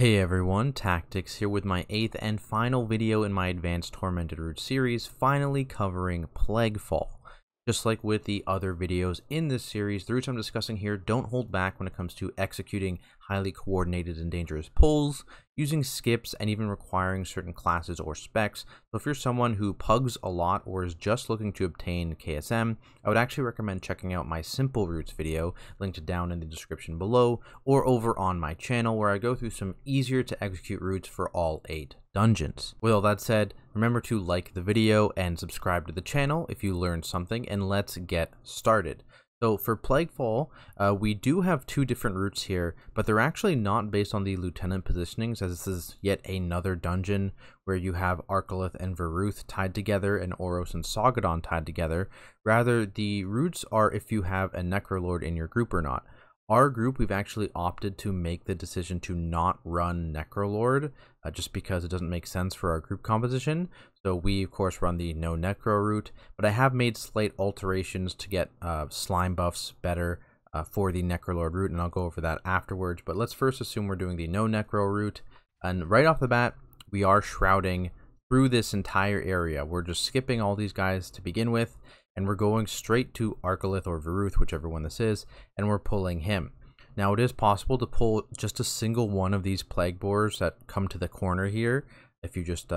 Hey everyone, Tactics here with my 8th and final video in my Advanced Tormented Route series, finally covering Plaguefall. Just like with the other videos in this series, the routes I'm discussing here don't hold back when it comes to executing highly coordinated and dangerous pulls, using skips, and even requiring certain classes or specs. So if you're someone who pugs a lot or is just looking to obtain KSM, I would actually recommend checking out my simple routes video, linked down in the description below, or over on my channel where I go through some easier to execute routes for all 8 dungeons. With all that said, remember to like the video and subscribe to the channel if you learned something, and let's get started. So for Plaguefall, we do have 2 different routes here, but they're actually not based on the lieutenant positionings, as this is yet another dungeon where you have Arkalith and Veruth tied together and Oros and Soggodon tied together. Rather, the routes are if you have a Necrolord in your group or not. Our group, we've actually opted to make the decision to not run Necrolord, just because it doesn't make sense for our group composition. So we, of course, run the no Necro route, but I have made slight alterations to get slime buffs better for the Necrolord route, and I'll go over that afterwards. But let's first assume we're doing the no Necro route, and right off the bat, we are shrouding through this entire area. We're just skipping all these guys to begin with, and we're going straight to Arkalith or Veruth, whichever one this is, and we're pulling him. Now, it is possible to pull just a single one of these plague borers that come to the corner here, if you just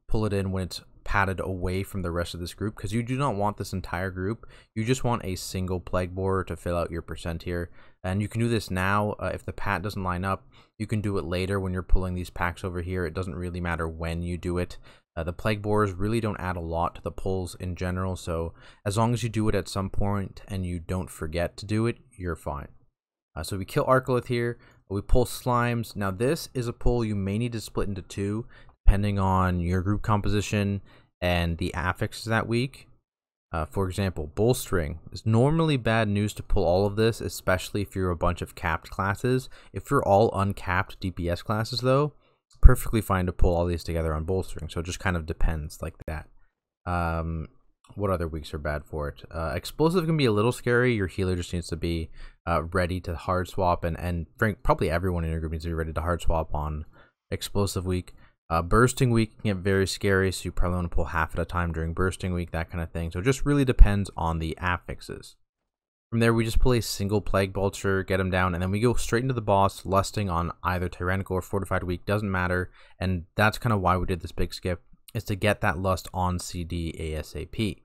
pull it in when it's padded away from the rest of this group, because you do not want this entire group. You just want a single plague borer to fill out your percent here, and you can do this now. If the pat doesn't line up, you can do it later when you're pulling these packs over here. It doesn't really matter when you do it. The plague borers really don't add a lot to the pulls in general, so as long as you do it at some point and you don't forget to do it, you're fine. So we kill Arkalith here, we pull slimes. Now this is a pull you may need to split into 2, depending on your group composition and the affixes that week. For example, bolstering is normally bad news to pull all of this, especially if you're a bunch of capped classes. If you're all uncapped DPS classes though, perfectly fine to pull all these together on bolstering, so it just kind of depends like that. What other weeks are bad for it? Explosive can be a little scary. Your healer just needs to be ready to hard swap, and probably everyone in your group needs to be ready to hard swap on explosive week. Bursting week can get very scary, so you probably want to pull half at a time during bursting week, that kind of thing. So it just really depends on the affixes. From there, we just pull a single Plague Vulture, get him down, and then we go straight into the boss, lusting on either Tyrannical or Fortified Week, doesn't matter. And that's kind of why we did this big skip, is to get that lust on CD ASAP.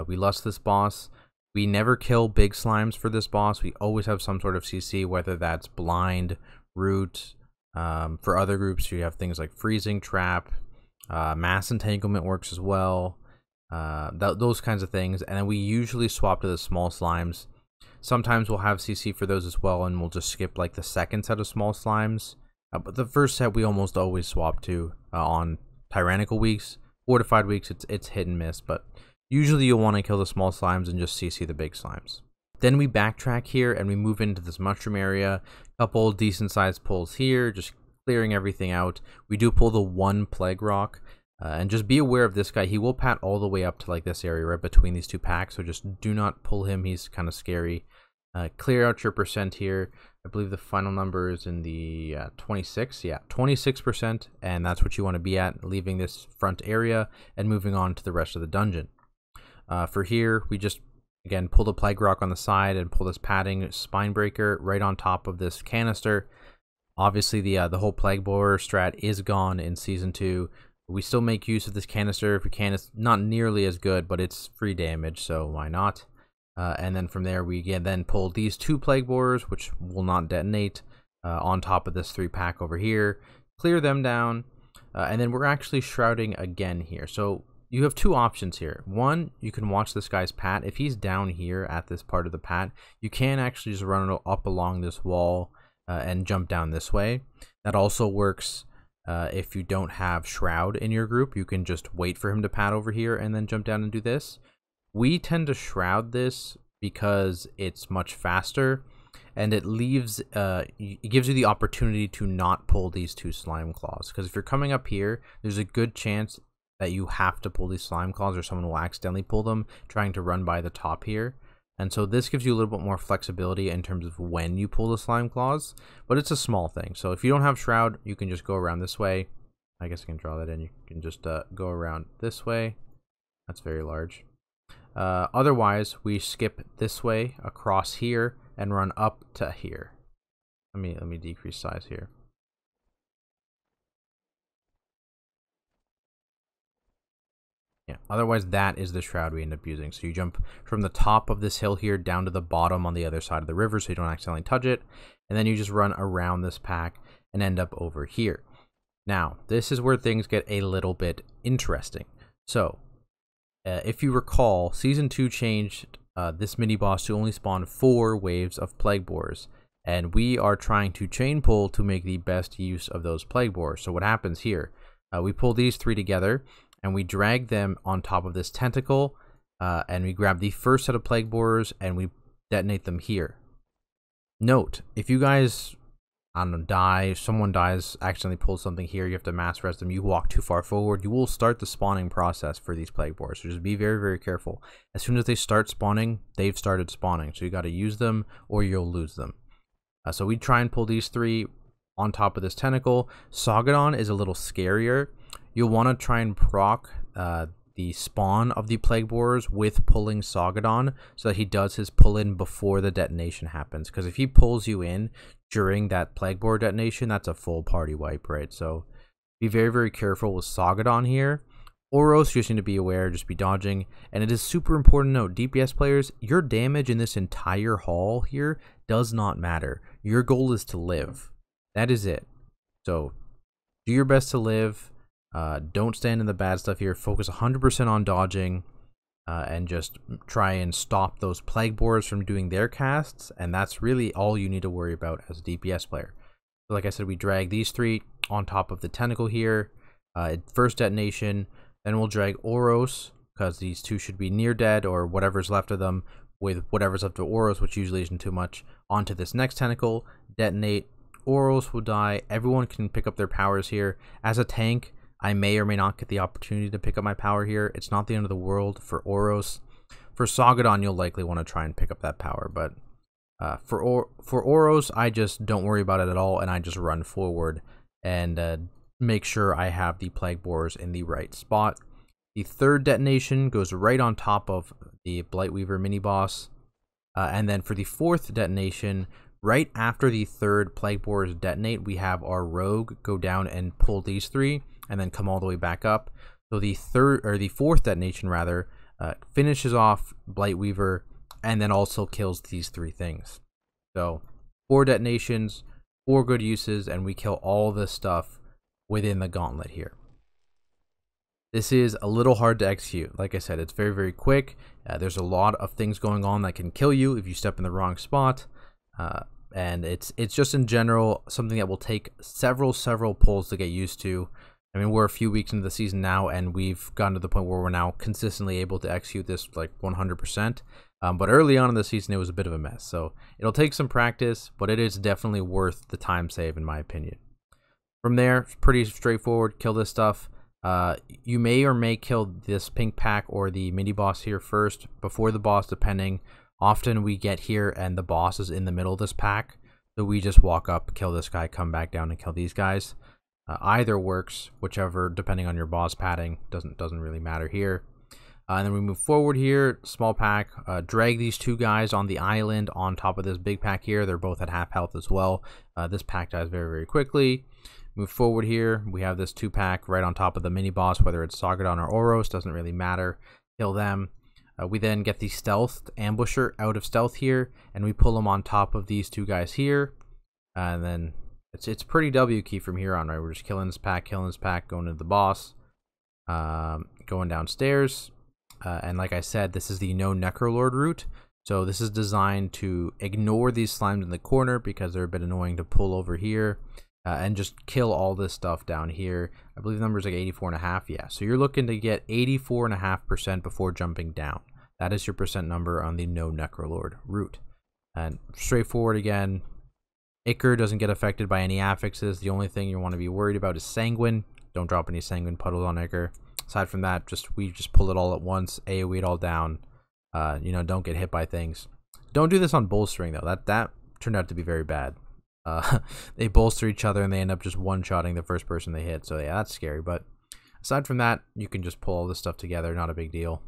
We lust this boss. We never kill big slimes for this boss. We always have some sort of CC, whether that's blind, root. For other groups, you have things like freezing trap, mass entanglement works as well. Those kinds of things, and then we usually swap to the small slimes. Sometimes we'll have CC for those as well, and we'll just skip like the second set of small slimes. But the first set we almost always swap to on Tyrannical weeks. Fortified weeks, it's hit and miss, but usually you'll want to kill the small slimes and just CC the big slimes. Then we backtrack here and we move into this mushroom area. Couple decent sized pulls here, just clearing everything out. We do pull the 1 plague rock. And just be aware of this guy. He will pat all the way up to like this area right between these 2 packs, so just do not pull him. He's kind of scary. Clear out your percent here. I believe the final number is in the 26. Yeah, 26%, and that's what you want to be at, leaving this front area and moving on to the rest of the dungeon. For here, we just, again, pull the plague rock on the side and pull this padding spine breaker right on top of this canister. Obviously, the whole plague borer strat is gone in Season 2. We still make use of this canister if we can. It's not nearly as good, but it's free damage, so why not? And then from there, we then pull these 2 plague borers, which will not detonate, on top of this 3-pack over here. Clear them down, and then we're actually shrouding again here. So you have 2 options here. One, you can watch this guy's pat. If he's down here at this part of the pat, you can actually just run it up along this wall and jump down this way. That also works. If you don't have Shroud in your group, you can just wait for him to pat over here and then jump down and do this. We tend to Shroud this because it's much faster, and it leaves it gives you the opportunity to not pull these 2 slime claws. Because if you're coming up here, there's a good chance that you have to pull these slime claws, or someone will accidentally pull them trying to run by the top here. And so this gives you a little bit more flexibility in terms of when you pull the slime claws, but it's a small thing. So if you don't have Shroud, you can just go around this way. I guess I can draw that in. You can just go around this way. That's very large. Otherwise, we skip this way across here and run up to here. Let me decrease size here. Yeah, otherwise that is the Shroud we end up using. So you jump from the top of this hill here down to the bottom on the other side of the river so you don't accidentally touch it. And then you just run around this pack and end up over here. Now, this is where things get a little bit interesting. So, if you recall, Season 2 changed this mini-boss to only spawn 4 waves of Plague Borers. And we are trying to chain pull to make the best use of those Plague Borers. So what happens here? We pull these 3 together, and we drag them on top of this tentacle, and we grab the first set of Plague Borers, and we detonate them here. Note, if you guys, I don't know, die, if someone dies, accidentally pulls something here, you have to mass res them, you walk too far forward, you will start the spawning process for these Plague Borers. So just be very, very careful. As soon as they start spawning, they've started spawning. So you got to use them or you'll lose them. So we try and pull these 3 on top of this tentacle. Soggodon is a little scarier. You'll want to try and proc the spawn of the Plague Borers with pulling Soggodon so that he does his pull in before the detonation happens. Because if he pulls you in during that Plague Borer detonation, that's a full party wipe, right? So be very, very careful with Soggodon here. Oros, you just need to be aware, just be dodging. And it is super important to note, DPS players, your damage in this entire haul here does not matter. Your goal is to live. That is it. So do your best to live. Don't stand in the bad stuff here. Focus 100% on dodging and just try and stop those Plague Borers from doing their casts. And that's really all you need to worry about as a DPS player. So like I said, we drag these 3 on top of the tentacle here. First detonation. Then we'll drag Oros, because these 2 should be near dead or whatever's left of them, with whatever's left of Oros, which usually isn't too much, onto this next tentacle. Detonate. Oros will die. Everyone can pick up their powers here. As a tank, I may or may not get the opportunity to pick up my power here. It's not the end of the world for Oros. For Soggodon, you'll likely want to try and pick up that power, but for Oros, I just don't worry about it at all, and I just run forward and make sure I have the Plague Borers in the right spot. The 3rd detonation goes right on top of the Blightweaver mini-boss, and then for the 4th detonation, right after the 3rd Plague Borers detonate, we have our Rogue go down and pull these 3, and then come all the way back up. So the 4th detonation rather finishes off Blightweaver, and then also kills these 3 things. So 4 detonations, 4 good uses, and we kill all this stuff within the gauntlet here. This is a little hard to execute. Like I said, it's very, very quick. There's a lot of things going on that can kill you if you step in the wrong spot. And it's just in general something that will take several pulls to get used to. I mean, we're a few weeks into the season now, and we've gotten to the point where we're now consistently able to execute this like 100%. But early on in the season, it was a bit of a mess. So it'll take some practice, but it is definitely worth the time save, in my opinion. From there, pretty straightforward. Kill this stuff. You may or may kill this pink pack or the mini boss here first before the boss, depending. Often we get here and the boss is in the middle of this pack, so we just walk up, kill this guy, come back down and kill these guys. Either works, whichever, depending on your boss padding, doesn't really matter here. And then we move forward here, small pack, drag these 2 guys on the island on top of this big pack here. They're both at half health as well. This pack dies very, very quickly. Move forward here, we have this 2 pack right on top of the mini boss, whether it's Soggodon or Oros, doesn't really matter. Kill them. We then get the stealth ambusher out of stealth here, and we pull them on top of these 2 guys here. And then it's pretty W key from here on, right? We're just killing this pack, going to the boss, going downstairs. And like I said, this is the no Necrolord route. So this is designed to ignore these slimes in the corner because they're a bit annoying to pull over here. And just kill all this stuff down here. I believe the number is like 84.5. Yeah, so you're looking to get 84.5% before jumping down. That is your percent number on the no Necrolord route. And straightforward again. Ichor doesn't get affected by any affixes. The only thing you want to be worried about is Sanguine. Don't drop any Sanguine puddles on Ichor. Aside from that, we just pull it all at once, AoE it all down. You know, don't get hit by things. Don't do this on bolstering though. That turned out to be very bad. They bolster each other and they end up just one-shotting the first person they hit. So yeah, that's scary. But aside from that, you can just pull all this stuff together. Not a big deal.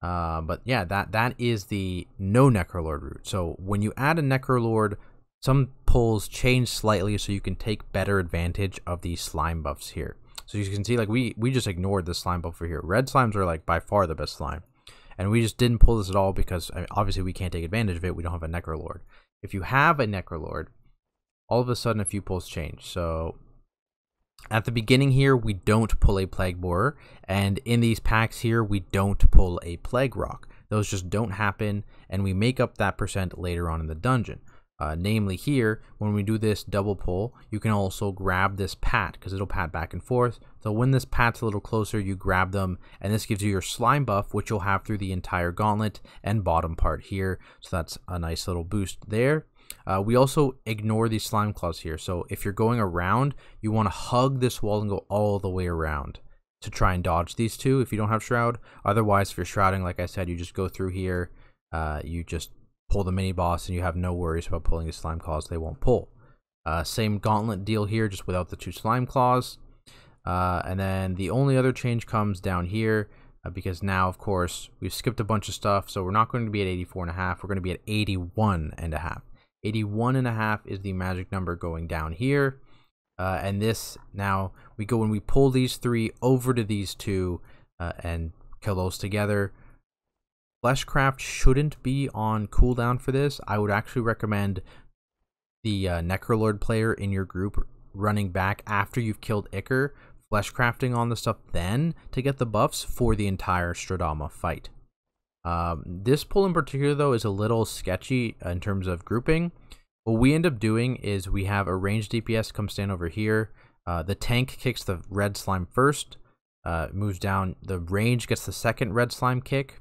But yeah, that is the no Necrolord route. So when you add a Necrolord, some pulls change slightly so you can take better advantage of these slime buffs here. So you can see, like, we just ignored the slime buff over here. Red slimes are like by far the best slime, and we just didn't pull this at all because, I mean, obviously we can't take advantage of it. We don't have a Necrolord. If you have a Necrolord, all of a sudden a few pulls change. So at the beginning here, we don't pull a Plague Borer, and in these packs here, we don't pull a Plague Rock. Those just don't happen, and we make up that % later on in the dungeon. Namely here, when we do this double pull, you can also grab this pat, because it'll pat back and forth. So when this pat's a little closer, you grab them, and this gives you your slime buff, which you'll have through the entire gauntlet and bottom part here. So that's a nice little boost there. We also ignore these slime claws here. So if you're going around, you want to hug this wall and go all the way around to try and dodge these two if you don't have Shroud. Otherwise, if you're shrouding, like I said, you just go through here, you just pull the mini boss, and you have no worries about pulling the slime claws. They won't pull. Same gauntlet deal here, just without the 2 slime claws. And then the only other change comes down here, because now, of course, we've skipped a bunch of stuff, so we're not going to be at 84.5. We're going to be at 81.5. 81.5 is the magic number going down here. And this, now we go, when we pull these 3 over to these 2 and kill those together. Fleshcraft shouldn't be on cooldown for this. I would actually recommend the Necrolord player in your group running back after you've killed Iker, fleshcrafting on the stuff then to get the buffs for the entire Stradama fight. This pull in particular, though, is a little sketchy in terms of grouping. What we end up doing is we have a ranged DPS come stand over here. The tank kicks the red slime first, moves down. The range gets the second red slime kick.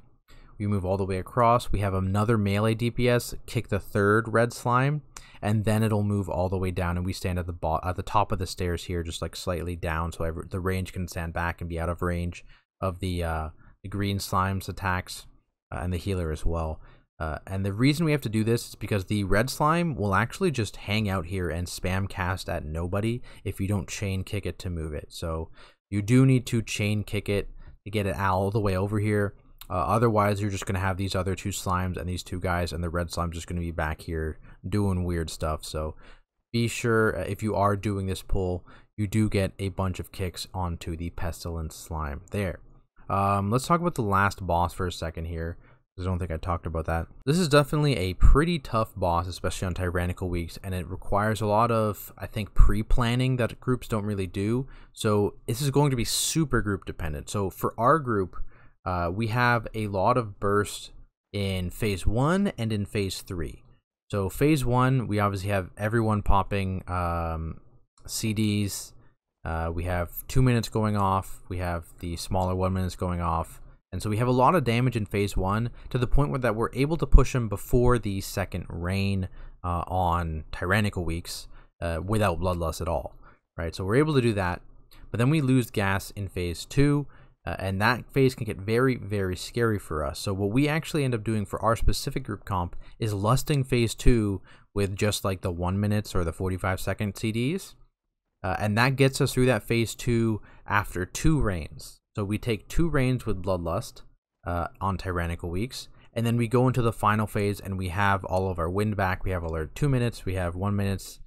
We move all the way across. We have another melee DPS kick the third red slime, and then it'll move all the way down, and we stand at the top of the stairs here, just like slightly down, so the range can stand back and be out of range of the green slime's attacks, and the healer as well. And the reason we have to do this is because the red slime will actually just hang out here and spam cast at nobody if you don't chain kick it to move it. So you do need to chain kick it to get it all the way over here. Otherwise, you're just going to have these other 2 slimes and these 2 guys, and the red slime's just going to be back here doing weird stuff. So be sure, if you are doing this pull, you do get a bunch of kicks onto the pestilence slime there. Let's talk about the last boss for a second here, because I don't think I talked about that. This is definitely a pretty tough boss, especially on tyrannical weeks, and it requires a lot of, I think, pre-planning that groups don't really do. So this is going to be super group dependent. So for our group, we have a lot of burst in phase 1 and in phase 3. So phase 1, we obviously have everyone popping CDs. We have 2 minutes going off. We have the smaller 1 minutes going off. And so we have a lot of damage in phase 1 to the point where that we're able to push them before the second rain on tyrannical weeks without bloodlust at all, right? So we're able to do that. But then we lose gas in phase 2. And that phase can get very, very scary for us. So what we actually end up doing for our specific group comp is lusting phase 2 with just like the 1 minutes or the 45-second CDs. And that gets us through that phase 2 after 2 rains. So we take 2 rains with Bloodlust on tyrannical weeks. And then we go into the final phase and we have all of our wind back. We have all our 2 minutes. We have 1 minute,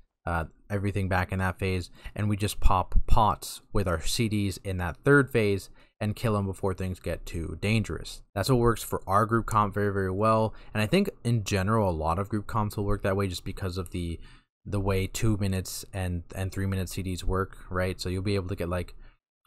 everything back in that phase. And we just pop pots with our CDs in that 3rd phase and kill them before things get too dangerous. That's what works for our group comp very, very well. And I think in general, a lot of group comps will work that way just because of the way 2 minutes and 3 minute CDs work, right? So you'll be able to get, like,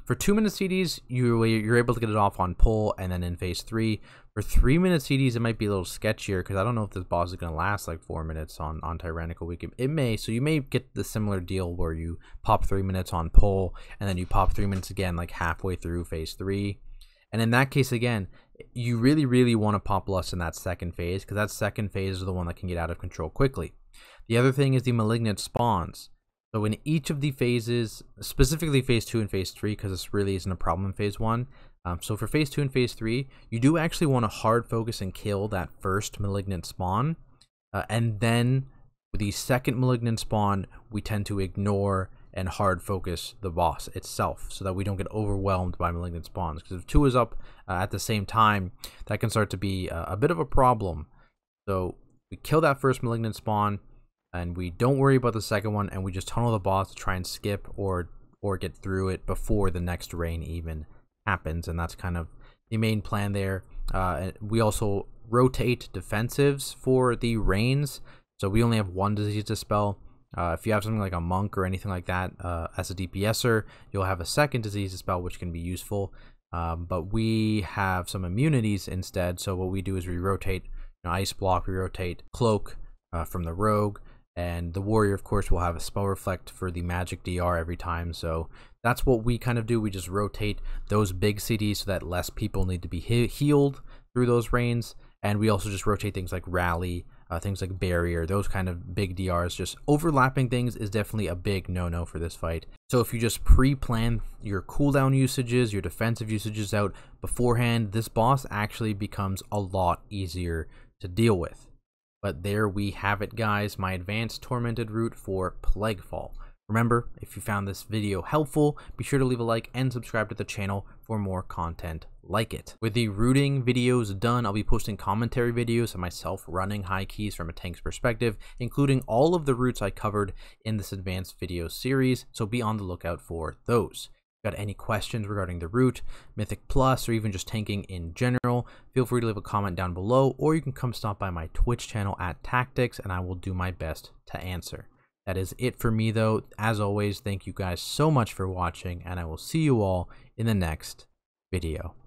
for 2 minute CDs, you're able to get it off on pull, and then in phase 3. For 3 minute CDs, it might be a little sketchier because I don't know if this boss is going to last like 4 minutes on tyrannical week. It may, so you may get the similar deal where you pop 3 minutes on pull, and then you pop 3 minutes again like halfway through phase 3. And in that case, again, you really, really want to pop lust in that second phase, because that second phase is the one that can get out of control quickly. The other thing is the malignant spawns. So in each of the phases, specifically phase 2 and phase 3, because this really isn't a problem in phase 1. So for phase 2 and phase 3, you do actually want to hard focus and kill that first malignant spawn. And then with the second malignant spawn, we tend to ignore and hard focus the boss itself so that we don't get overwhelmed by malignant spawns. Because if 2 is up at the same time, that can start to be a bit of a problem. So we kill that first malignant spawn, and we don't worry about the second one, and we just tunnel the boss to try and skip or get through it before the next rain even happens. And that's kind of the main plan there. We also rotate defensives for the rains, so we only have one disease dispel. If you have something like a monk or anything like that as a DPSer, you'll have a second disease dispel, which can be useful. But we have some immunities instead, so what we do is we rotate ice block, we rotate cloak from the rogue, and the warrior, of course, will have a spell reflect for the magic DR every time. So that's what we kind of do. We just rotate those big CDs so that less people need to be healed through those rains. And we also just rotate things like rally, things like barrier, those kind of big DRs. Just overlapping things is definitely a big no-no for this fight. So if you just pre-plan your cooldown usages, your defensive usages out beforehand, this boss actually becomes a lot easier to deal with. But there we have it, guys, my advanced tormented route for Plaguefall. Remember, if you found this video helpful, be sure to leave a like and subscribe to the channel for more content like it. With the routing videos done, I'll be posting commentary videos of myself running high keys from a tank's perspective, including all of the routes I covered in this advanced video series, so be on the lookout for those. Got any questions regarding the route, Mythic Plus, or even just tanking in general, feel free to leave a comment down below, or you can come stop by my Twitch channel at Tactics, and I will do my best to answer. That is it for me, though. As always, thank you guys so much for watching, and I will see you all in the next video.